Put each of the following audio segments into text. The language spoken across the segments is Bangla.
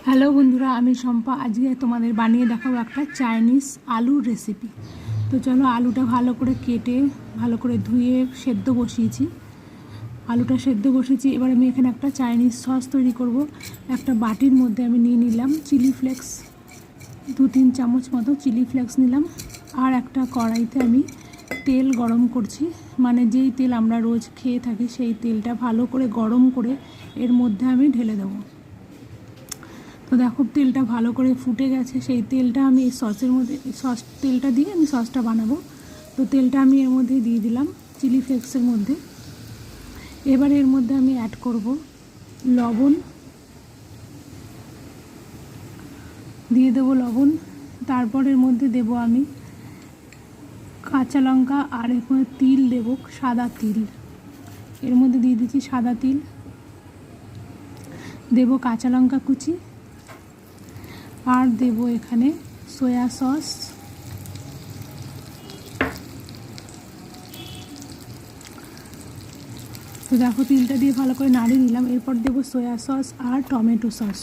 হ্যালো বন্ধুরা, আমি শম্পা। আজকে তোমাদের বানিয়ে দেখাবো একটা চাইনিজ আলুর রেসিপি। তো চলো, আলুটা ভালো করে কেটে ভালো করে ধুয়ে সেদ্ধ বসিয়েছি। আলুটা সেদ্ধ বসিয়েছি। এবার আমি এখানে একটা চাইনিজ সস তৈরি করব। একটা বাটির মধ্যে আমি নিয়ে নিলাম চিলি ফ্লেক্স, 2-3 চামচ মতো চিলি ফ্লেক্স নিলাম। আর একটা কড়াইতে আমি তেল গরম করছি, মানে যেই তেল আমরা রোজ খেয়ে থাকি সেই তেলটা ভালো করে গরম করে এর মধ্যে আমি ঢেলে দেবো। তো দেখো, তেলটা ভালো করে ফুটে গেছে। সেই তেলটা আমি এই সসের মধ্যে, তেলটা দিয়ে আমি সসটা বানাবো। তো তেলটা আমি এর মধ্যে দিয়ে দিলাম চিলি ফ্লেক্সের মধ্যে। এবার এর মধ্যে আমি অ্যাড করব লবণ, দিয়ে দেবো লবণ। তারপর এর মধ্যে দেব আমি কাঁচা লঙ্কা, আর এর মধ্যে তিল দেব, সাদা তিল। এর মধ্যে দিয়ে দিচ্ছি সাদা তিল, দেব কাঁচা লঙ্কা কুচি, আর দেব এখানে সয়া সস। তো দেখো, তিলটা দিয়ে ভালো করে নাড়িয়ে নিলাম। এরপর দেব সয়া সস আর টমেটো সস।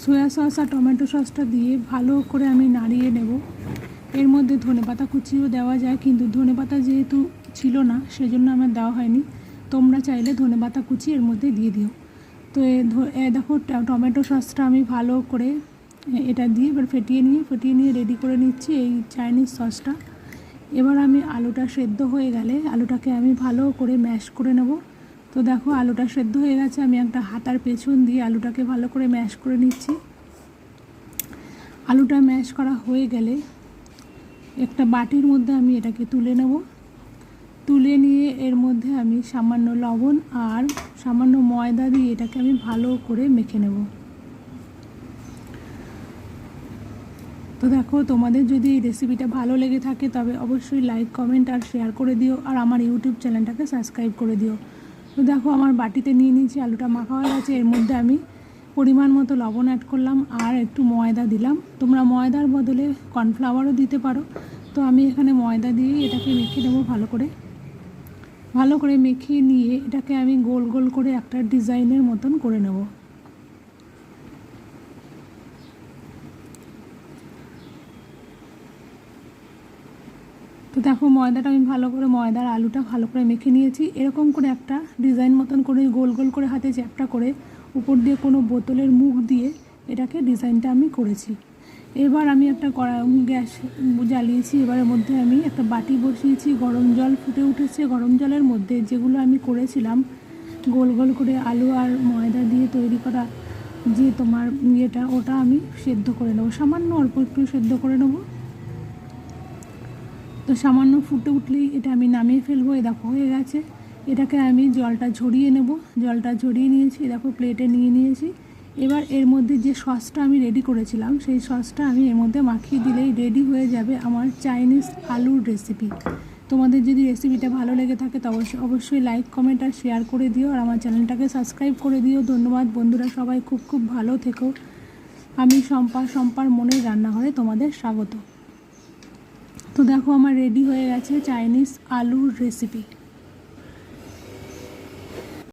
সয়া সস আর টমেটো সসটা দিয়ে ভালো করে আমি নাড়িয়ে নেব। এর মধ্যে ধনেপাতা কুচিও দেওয়া যায়, কিন্তু ধনেপাতা যেহেতু ছিল না সেজন্য আমার দেওয়া হয়নি। তোমরা চাইলে ধনেপাতা কুচি এর মধ্যে দিয়ে দিও। তো দেখো, টমেটো সসটা আমি ভালো করে এটা দিয়ে এবার ফেটিয়ে নিয়ে রেডি করে নিচ্ছি এই চাইনিজ সসটা। এবার আমি আলুটা সেদ্ধ হয়ে গেলে আলুটাকে আমি ভালো করে ম্যাশ করে নেব। তো দেখো, আলুটা সেদ্ধ হয়ে গেছে। আমি একটা হাতার পেছন দিয়ে আলুটাকে ভালো করে ম্যাশ করে নিচ্ছি। আলুটা ম্যাশ করা হয়ে গেলে একটা বাটির মধ্যে আমি এটাকে তুলে নেব। তুলে নিয়ে এর মধ্যে আমি সামান্য লবণ আর সামান্য ময়দা দিয়ে এটাকে আমি ভালো করে মেখে নেব। তো দেখো, তোমাদের যদি এই রেসিপিটা ভালো লেগে থাকে তবে অবশ্যই লাইক, কমেন্ট আর শেয়ার করে দিও, আর আমার ইউটিউব চ্যানেলটাকে সাবস্ক্রাইব করে দিও। তো দেখো, আমার বাটিতে নিয়ে নিয়েছি, আলুটা মাখা হয়ে গেছে। এর মধ্যে আমি পরিমাণ মতো লবণ অ্যাড করলাম আর একটু ময়দা দিলাম। তোমরা ময়দার বদলে কর্নফ্লাওয়ারও দিতে পারো। তো আমি এখানে ময়দা দিয়েই এটাকে মেখে নেবো। ভালো করে মেখে নিয়ে এটাকে আমি গোল গোল করে একটা ডিজাইনের মতন করে নেব। তো দেখো, ময়দাটা আমি ভালো করে আলুটা ভালো করে মেখে নিয়েছি। এরকম করে একটা ডিজাইন মতন করে গোল গোল করে হাতে চ্যাপটা করে উপর দিয়ে কোনো বোতলের মুখ দিয়ে এটাকে ডিজাইনটা আমি করেছি। এবার আমি একটা গ্যাস জ্বালিয়েছি। এবারের মধ্যে আমি একটা বাটি বসিয়েছি, গরম জল ফুটে উঠেছে। গরম জলের মধ্যে যেগুলো আমি করেছিলাম গোল গোল করে আলু আর ময়দা দিয়ে তৈরি করা যে তোমার ওটা আমি সেদ্ধ করে নেবো। সামান্য অল্প একটু সেদ্ধ করে নেবো। তো সামান্য ফুটে উঠলেই এটা আমি নামিয়ে ফেলবো। দেখো, হয়ে গেছে। এটাকে আমি জলটা ঝরিয়ে নেব। জলটা ঝরিয়ে নিয়েছি, দেখো প্লেটে নিয়ে নিয়েছি। এবার এর মধ্যে যে সসটা আমি রেডি করেছিলাম সেই সসটা আমি এর মধ্যে মাখিয়ে দিলেই রেডি হয়ে যাবে আমার চাইনিজ আলুর রেসিপি। তোমাদের যদি রেসিপিটা ভালো লেগে থাকে তবে অবশ্যই লাইক, কমেন্ট আর শেয়ার করে দিও, আর আমার চ্যানেলটাকে সাবস্ক্রাইব করে দিও। ধন্যবাদ বন্ধুরা, সবাই খুব খুব ভালো থেকো। আমি শম্পার মনের রান্নাঘরে তোমাদের স্বাগত। তো দেখো, আমার রেডি হয়ে গেছে চাইনিজ আলুর রেসিপি।